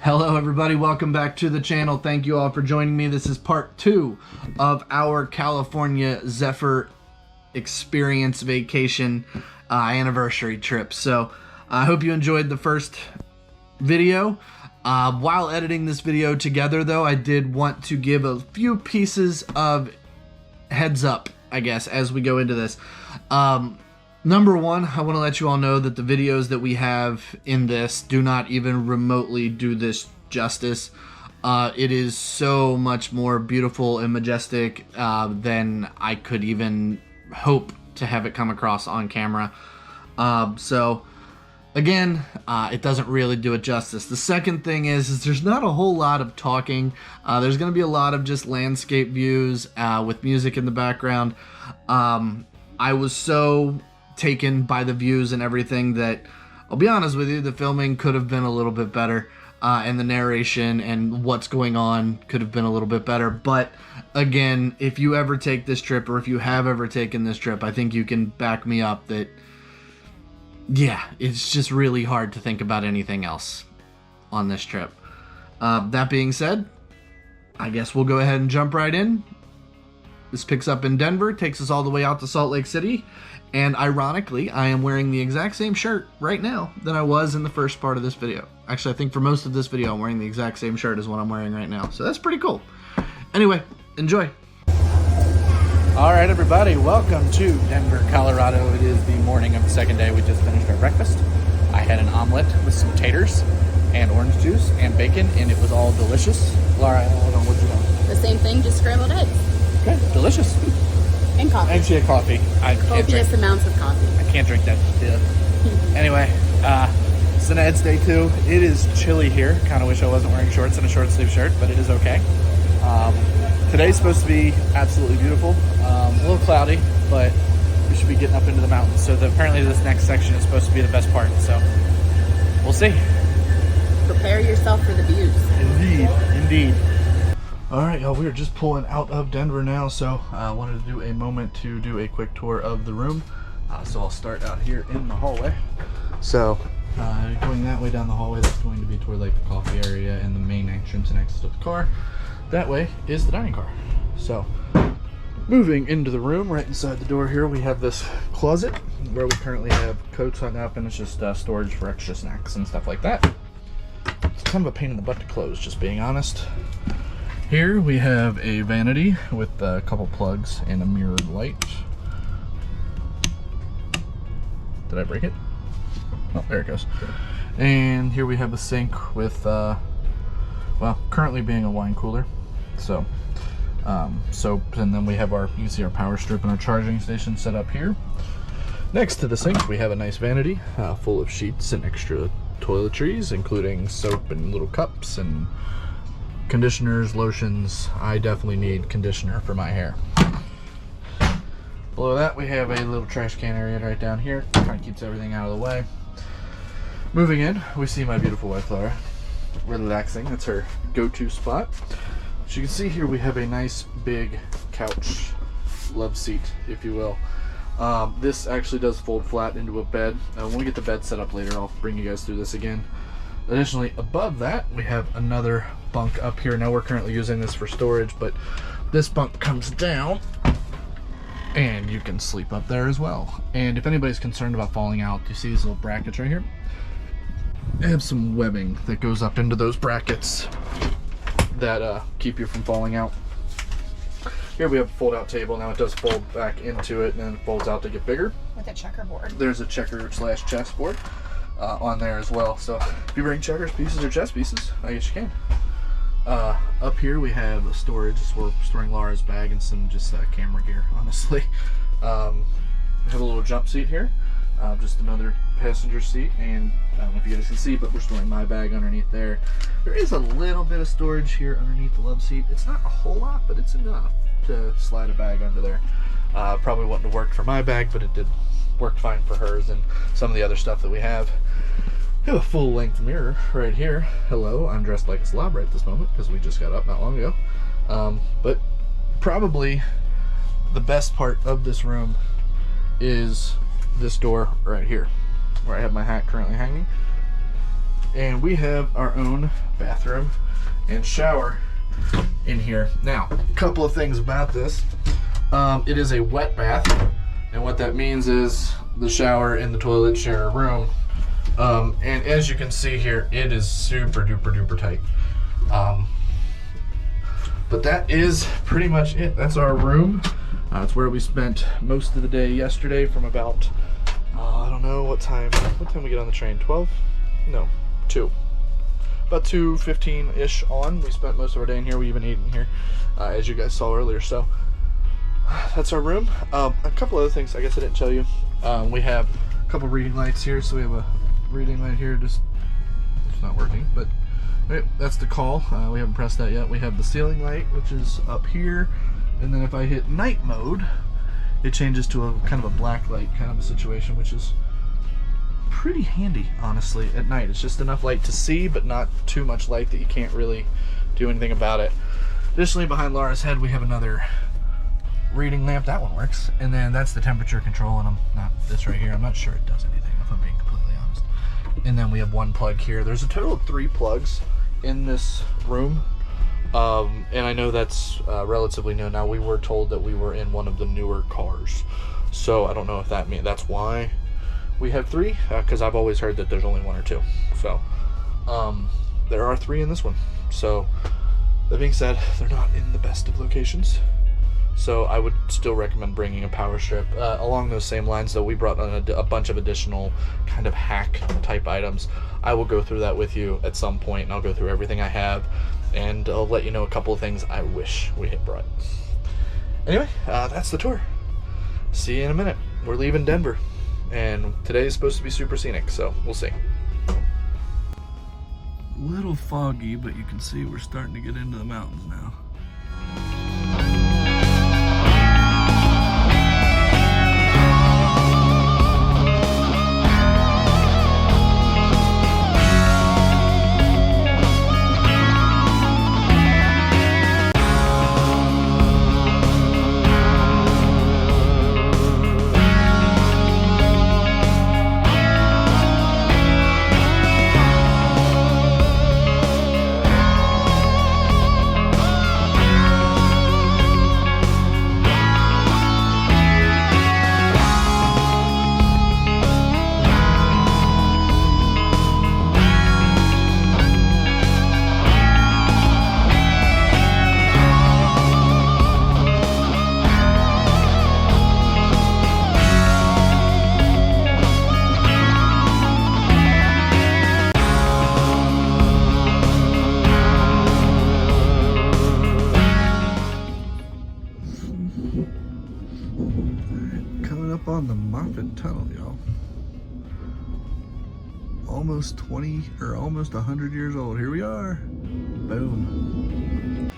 Hello everybody, welcome back to the channel. Thank you all for joining me. This is part 2 of our California ZEPHYR experience vacation anniversary trip. So I hope you enjoyed the first video. While editing this video together though, I did want to give a few pieces of heads up, I guess, as we go into this. Number one, I want to let you all know that the videos that we have in this do not even remotely do this justice. It is so much more beautiful and majestic than I could even hope to have it come across on camera. So again, it doesn't really do it justice. The second thing is there's not a whole lot of talking. There's going to be a lot of just landscape views with music in the background. I was so taken by the views and everything that, I'll be honest with you, the filming could have been a little bit better, and the narration and what's going on could have been a little bit better. But again, if you ever take this trip, or if you have ever taken this trip, I think you can back me up that, yeah, it's just really hard to think about anything else on this trip. That being said, I guess we'll go ahead and jump right in. This picks up in Denver, takes us all the way out to Salt Lake City. And ironically, I am wearing the exact same shirt right now that I was in the first part of this video. Actually, I think for most of this video, I'm wearing the exact same shirt as what I'm wearing right now. So that's pretty cool. Anyway, enjoy. All right, everybody, welcome to Denver, Colorado. It is the morning of the second day. We just finished our breakfast. I had an omelet with some taters and orange juice and bacon, and it was all delicious. Laura, hold on, what'd you want? The same thing, just scrambled eggs. Okay, delicious. And coffee. Actually, coffee. Copious amounts of coffee. I can't drink that. Yeah. Anyway, Cincinnati's day 2. It is chilly here. Kind of wish I wasn't wearing shorts and a short sleeve shirt, but it is okay. Today's supposed to be absolutely beautiful. A little cloudy, but we should be getting up into the mountains. So apparently this next section is supposed to be the best part. So we'll see. Prepare yourself for the views. Indeed, indeed. Alright, y'all, we are just pulling out of Denver now, so I wanted to do a moment to do a quick tour of the room. So I'll start out here in the hallway. So, going that way down the hallway, that's going to be toward like the coffee area and the main entrance and exit of the car. That way is the dining car. So, moving into the room, right inside the door here, we have this closet where we currently have coats hung up, and it's just storage for extra snacks and stuff like that. It's kind of a pain in the butt to close, just being honest. Here we have a vanity with a couple plugs and a mirrored light. Did I break it? Oh, there it goes. And here we have a sink with, well, currently being a wine cooler. So, soap, and then we have our, you can see our power strip and our charging station set up here. Next to the sink, we have a nice vanity full of sheets and extra toiletries, including soap and little cups and conditioners, lotions. I definitely need conditioner for my hair. Below that, we have a little trash can area right down here. Kind of keeps everything out of the way. Moving in, we see my beautiful wife, Laura, relaxing. That's her go-to spot. As you can see here, we have a nice big couch, love seat, if you will. This actually does fold flat into a bed. When we get the bed set up later, I'll bring you guys through this again. Additionally, above that, we have another bunk up here. Now we're currently using this for storage, but this bunk comes down and you can sleep up there as well. And if anybody's concerned about falling out, you see these little brackets right here? They have some webbing that goes up into those brackets that keep you from falling out. Here we have a fold-out table. Now it does fold back into it and then it folds out to get bigger. With a checkerboard. There's a checker/chessboard on there as well. So if you bring checkers pieces or chess pieces, I guess you can. Up here we have a storage. We're storing Laura's bag and some just camera gear, honestly. We have a little jump seat here, just another passenger seat, and I don't know if you guys can see, but we're storing my bag underneath there. There is a little bit of storage here underneath the love seat. It's not a whole lot, but it's enough to slide a bag under there. Probably wouldn't have worked for my bag, but it did work fine for hers and some of the other stuff that we have. We have a full-length mirror right here. Hello, I'm dressed like a slob right this moment because we just got up not long ago. But probably the best part of this room is this door right here, where I have my hat currently hanging. And we have our own bathroom and shower in here. Now, a couple of things about this. It is a wet bath, and what that means is the shower and the toilet share a room. And as you can see here, it is super duper duper tight. But that is pretty much it. That's our room. It's where we spent most of the day yesterday from about, I don't know what time we get on the train, 12? No, 2. About 2:15-ish on. We spent most of our day in here. We even ate in here, as you guys saw earlier. So that's our room. A couple other things I guess I didn't tell you. We have a couple reading lights here. So we have a reading light here, it's not working, but right, that's the call. We haven't pressed that yet. We have the ceiling light, which is up here, and then if I hit night mode, it changes to a kind of a black light kind of a situation, which is pretty handy, honestly, at night. It's just enough light to see, but not too much light that you can't really do anything about it. Additionally, behind Laura's head, we have another reading lamp. That one works, and then that's the temperature control, and this right here, I'm not sure it does anything, if I'm being completely honest. And then we have one plug here. There's a total of 3 plugs in this room, and I know that's relatively new. Now, we were told that we were in one of the newer cars, so I don't know if that means that's why we have 3, because I've always heard that there's only 1 or 2. So there are 3 in this one. So that being said, they're not in the best of locations, so I would still recommend bringing a power strip. Along those same lines, though, we brought on a bunch of additional kind of hack type items. I will go through that with you at some point, and I'll go through everything I have, and I'll let you know a couple of things I wish we had brought. Anyway, that's the tour. See you in a minute. We're leaving Denver, and today is supposed to be super scenic, so we'll see. Little foggy, but you can see we're starting to get into the mountains now. On the Moffat Tunnel, y'all. Almost 20 or almost 100 years old. Here we are. Boom.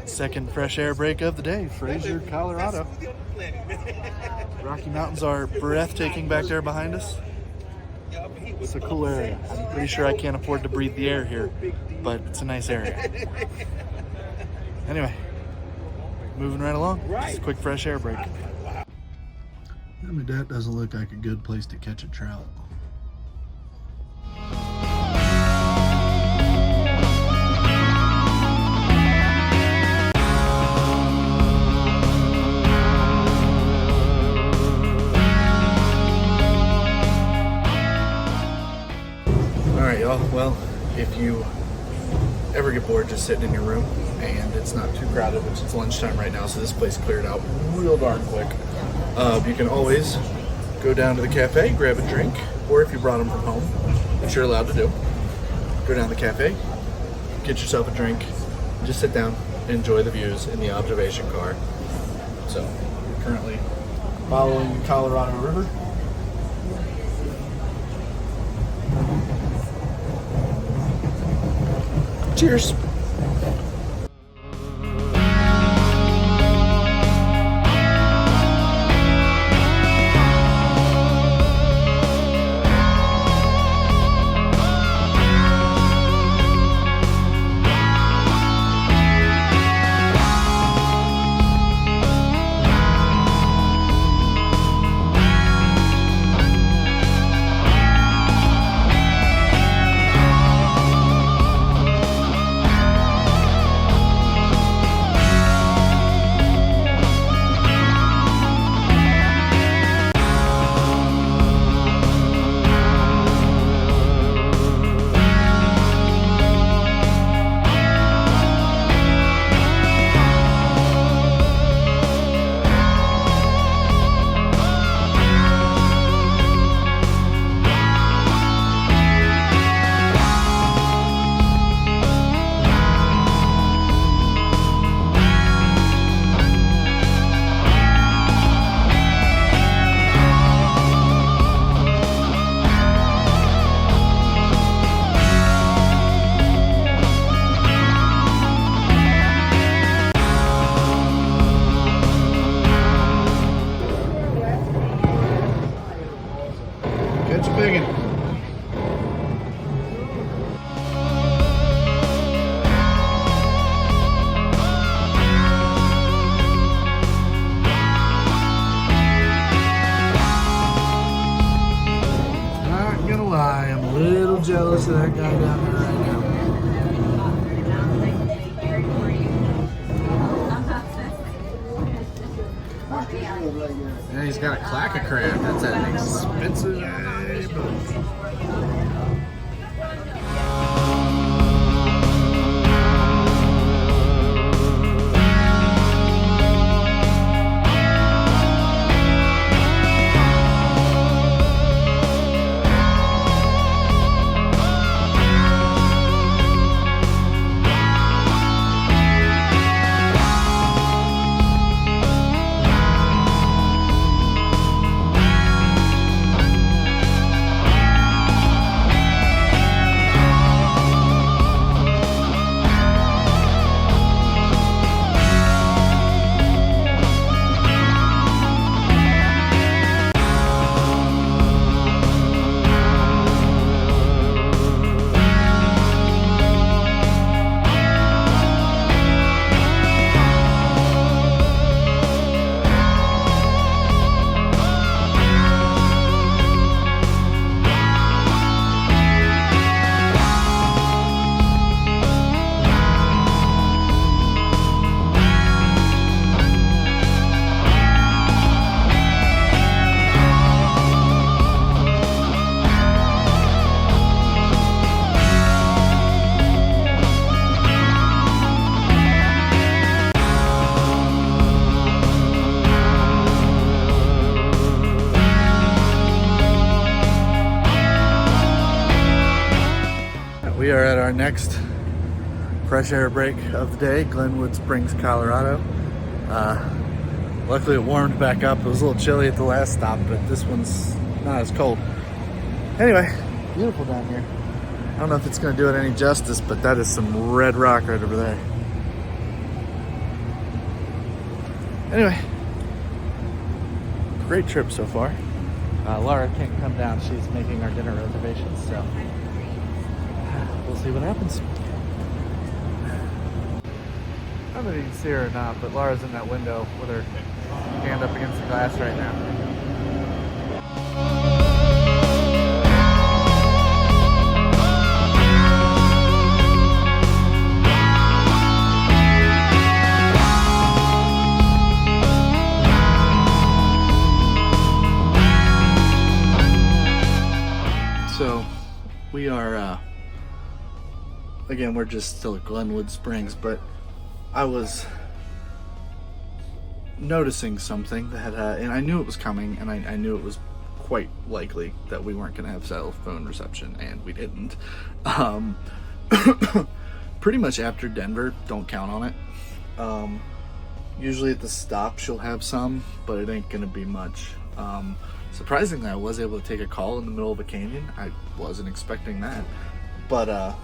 Second fresh air break of the day, Fraser, Colorado. Rocky Mountains are breathtaking back there behind us. It's a cool area. I'm pretty sure I can't afford to breathe the air here, but it's a nice area. Anyway, moving right along. Just a quick fresh air break. I mean, that doesn't look like a good place to catch a trout. Well, if you ever get bored just sitting in your room and it's not too crowded, which it's lunchtime right now, so this place cleared out real darn quick, you can always go down to the cafe, grab a drink, or if you brought them from home, which you're allowed to do, go down to the cafe, get yourself a drink, just sit down, enjoy the views in the observation car. So we're currently following the Colorado River. Cheers. Catch a big one. Not gonna lie, I'm a little jealous of that guy down there right now. And he's got a clacker crab. That's an expensive boat. We are at our next fresh air break of the day, Glenwood Springs, Colorado. Luckily it warmed back up. It was a little chilly at the last stop, but this one's not as cold. Anyway, beautiful down here. I don't know if it's gonna do it any justice, but that is some red rock right over there. Anyway, great trip so far. Laura can't come down. She's making our dinner reservations, so we'll see what happens. I don't know if you can see her or not, but Laura's in that window with her hand up against the glass right now. So we are, again, we're just still at Glenwood Springs, but I was noticing something that, and I knew it was coming, and I knew it was quite likely that we weren't going to have cell phone reception, and we didn't. Pretty much after Denver, don't count on it. Usually at the stops you'll have some, but it ain't going to be much. Surprisingly, I was able to take a call in the middle of a canyon. I wasn't expecting that. But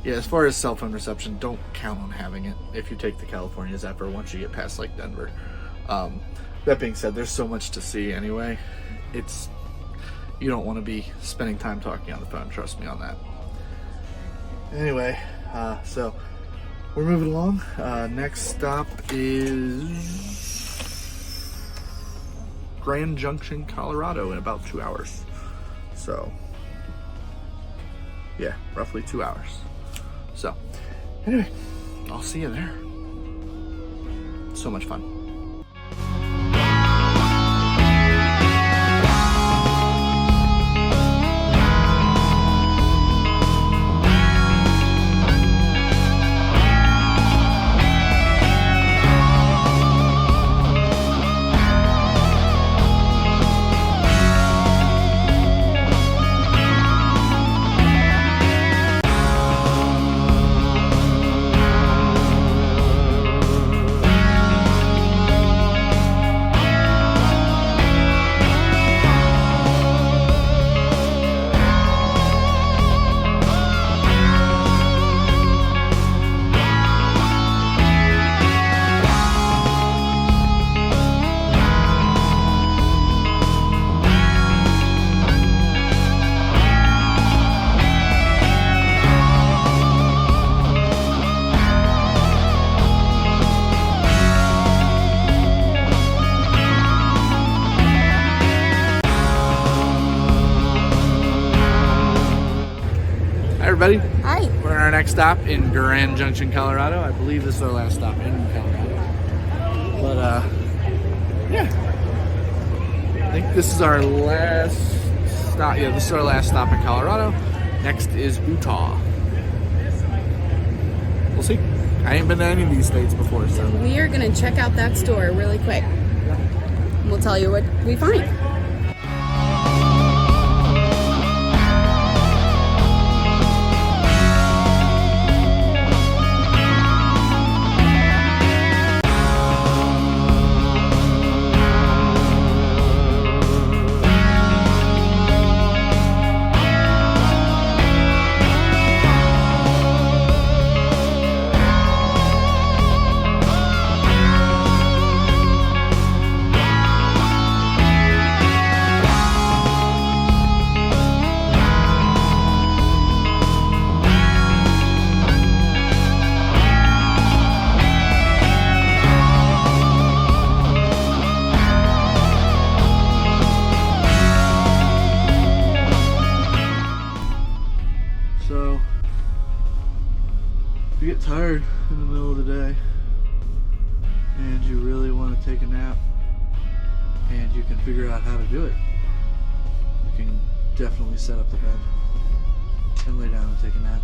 Yeah, as far as cell phone reception, don't count on having it if you take the California Zephyr once you get past like Denver. That being said, there's so much to see anyway. You don't want to be spending time talking on the phone, trust me on that. Anyway, so we're moving along. Next stop is Grand Junction, Colorado in about 2 hours. So, yeah, roughly 2 hours. So, anyway, I'll see you there. So much fun. Everybody, Hi. we're on our next stop in Grand Junction, Colorado. I believe this is our last stop in Colorado. But yeah, I think this is our last stop. Yeah, this is our last stop in Colorado. Next is Utah. We'll see. I ain't been to any of these states before, so We are going to check out that store really quick. We'll tell you what we find. So, if you get tired in the middle of the day and you really want to take a nap and you can figure out how to do it, you can definitely set up the bed and lay down and take a nap.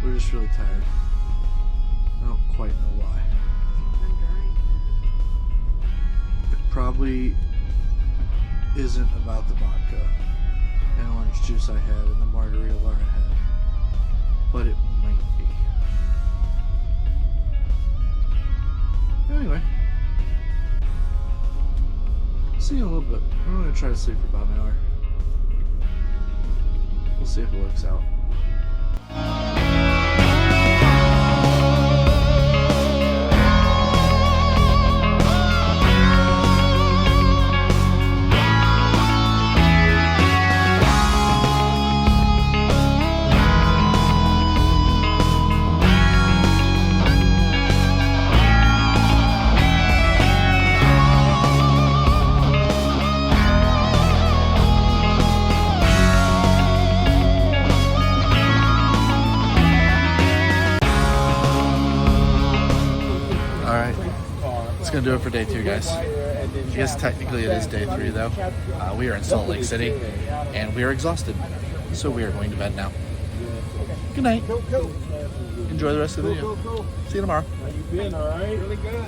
We're just really tired. I don't quite know why. It probably isn't about the vodka and orange juice I had and the margarita Laura had, but it might be. Anyway, see you in a little bit. I'm gonna try to sleep for about an hour. We'll see if it works out. That's gonna do it for day 2, guys. I guess technically it is day 3 though. We are in Salt Lake City and we are exhausted, so we are going to bed now. Good night. Enjoy the rest of the video. See you tomorrow. How you been? All right? Really good.